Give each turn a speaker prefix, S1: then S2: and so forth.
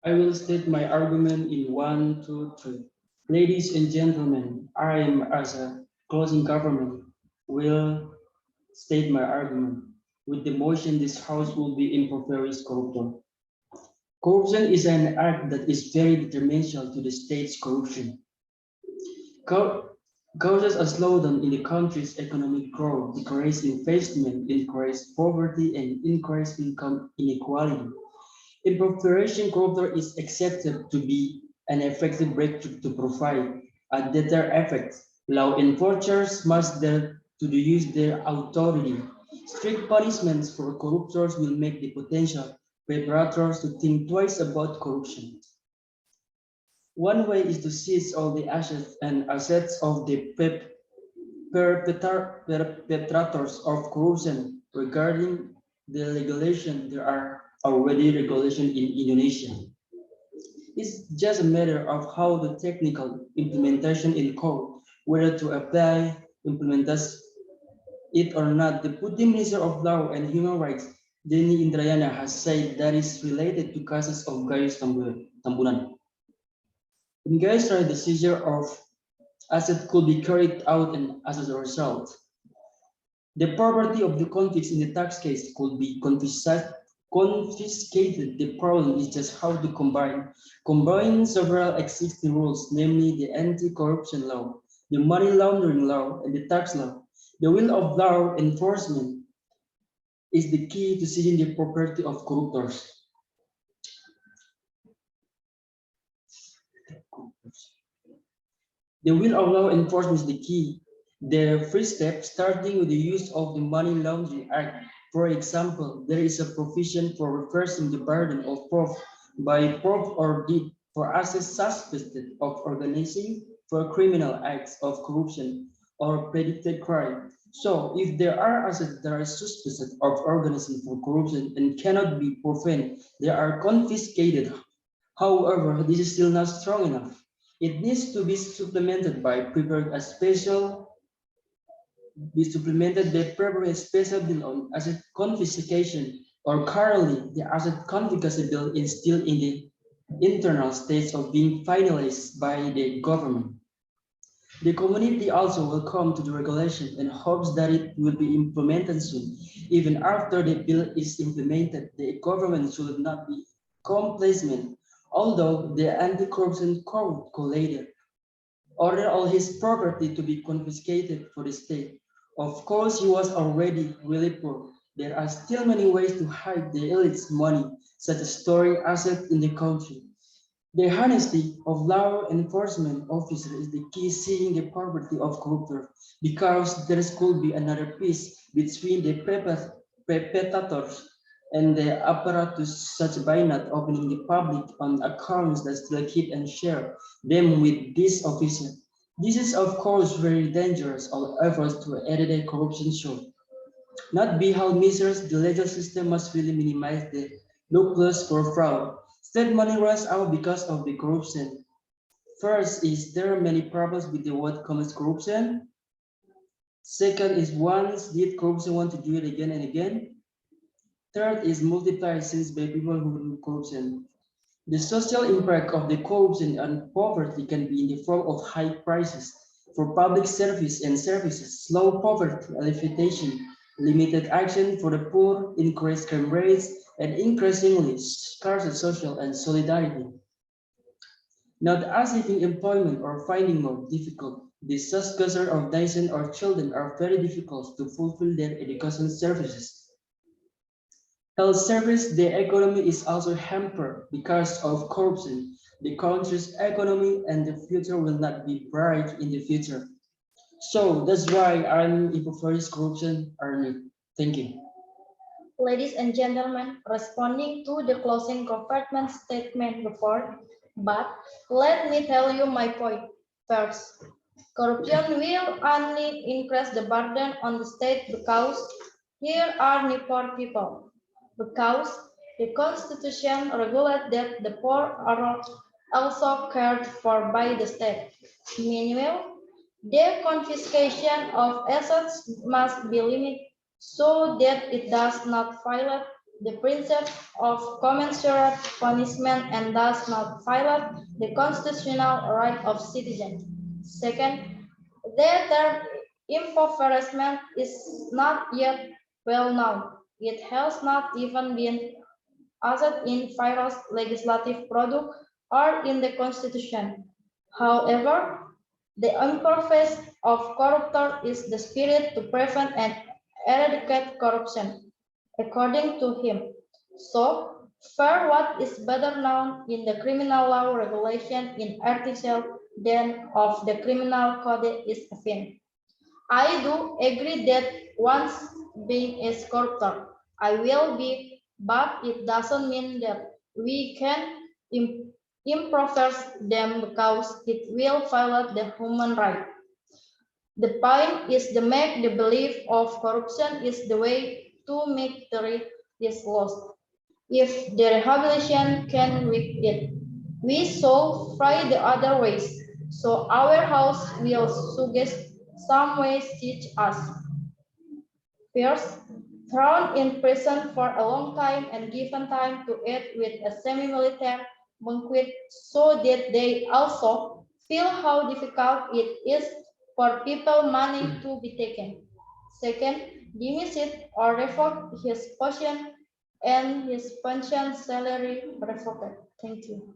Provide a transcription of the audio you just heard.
S1: I will state my argument in one, two, three. Ladies and gentlemen, I am as a closing government will state my argument. With the motion, this house will be impoverished corruption. Corruption is an act that is very detrimental to the state's corruption. Causes a slowdown in the country's economic growth, decrease investment, increase poverty, and increase income inequality. Improvisation culture is accepted to be an effective breakthrough to provide a deter effect. Law enforcers must dare to use their authority. Strict punishments for corruptors will make the potential perpetrators to think twice about corruption. One way is to seize all the assets of the perpetrators of corruption. Regarding the regulation, there are already regulations in Indonesia. It's just a matter of how the technical implementation in code, whether to apply, implement it or not. The Deputy Minister of Law and Human Rights, Denny Indrayana, has said that is related to cases of Gayus Tambunan. In Gayus, the seizure of asset could be carried out and as a result. The property of the convicts in the tax case could be confiscated. The problem is just how to combine several existing rules, namely the anti-corruption law, the money laundering law, and the tax law. The will of law enforcement is the key to seizing the property of corruptors. The will of law enforcement is the key. The first step, starting with the use of the Money Laundering Act. For example, there is a provision for reversing the burden of proof by proof or deed for assets suspected of organizing for criminal acts of corruption or predicted crime. So, if there are assets that are suspected of organizing for corruption and cannot be proven, they are confiscated. However, this is still not strong enough. It needs to be supplemented by preparing a special bill on asset confiscation, or currently the asset confiscation bill is still in the internal stage of being finalized by the government. The community also welcomes the regulation and hopes that it will be implemented soon. Even after the bill is implemented, the government should not be complacent, although the anti-corruption court could later order all his property to be confiscated for the state. Of course, he was already really poor. There are still many ways to hide the elite's money, such as storing assets in the country. The honesty of law enforcement officers is the key seeing the property of corruptors, because there could be another piece between the perpetrators and the apparatus, such by not opening the public on accounts that still keep and share them with this officer. This is of course very dangerous. All efforts to eradicate corruption should not be how measures the legal system must really minimize the loopholes for fraud. State money runs out because of the corruption. First, is there are many problems with the what commits corruption. Second is once did corruption want to do it again and again. Third is multiplied sins by people who do corruption. The social impact of the corruption and poverty can be in the form of high prices for public service and services, slow poverty alleviation, limited action for the poor, increased crime rates, and increasingly scarce social and solidarity. Not achieving employment or finding more difficult. The successor of Dyson or children are very difficult to fulfill their education services. Health service, the economy is also hampered because of corruption. The country's economy and the future will not be bright in the future. So that's why I'm impoverished corruption early. Thank you.
S2: Ladies and gentlemen, responding to the closing government statement report, but let me tell you my point first. Corruption will only increase the burden on the state because here are the poor people. Because the Constitution regulates that the poor are also cared for by the state. Meanwhile, the confiscation of assets must be limited so that it does not violate the principle of commensurate punishment and does not violate the constitutional right of citizens. Second, the term impoverishment is not yet well known. It has not even been used in various legislative products or in the Constitution. However, the purpose of corruptor is the spirit to prevent and eradicate corruption, according to him. So, for what is better known in the criminal law regulation in article than of the criminal code is offense. I do agree that once being a sculptor, I will be, but it doesn't mean that we can improvise them because it will violate the human right. The point is to make the belief of corruption is the way to make the right is lost. If the rehabilitation can weak it, we shall try the other ways. So our house will suggest some ways teach us. First, thrown in prison for a long time and given time to eat with a semi-military banquet so that they also feel how difficult it is for people money to be taken. Second, dismiss it or revoke his pension and his pension salary revoked. Thank you.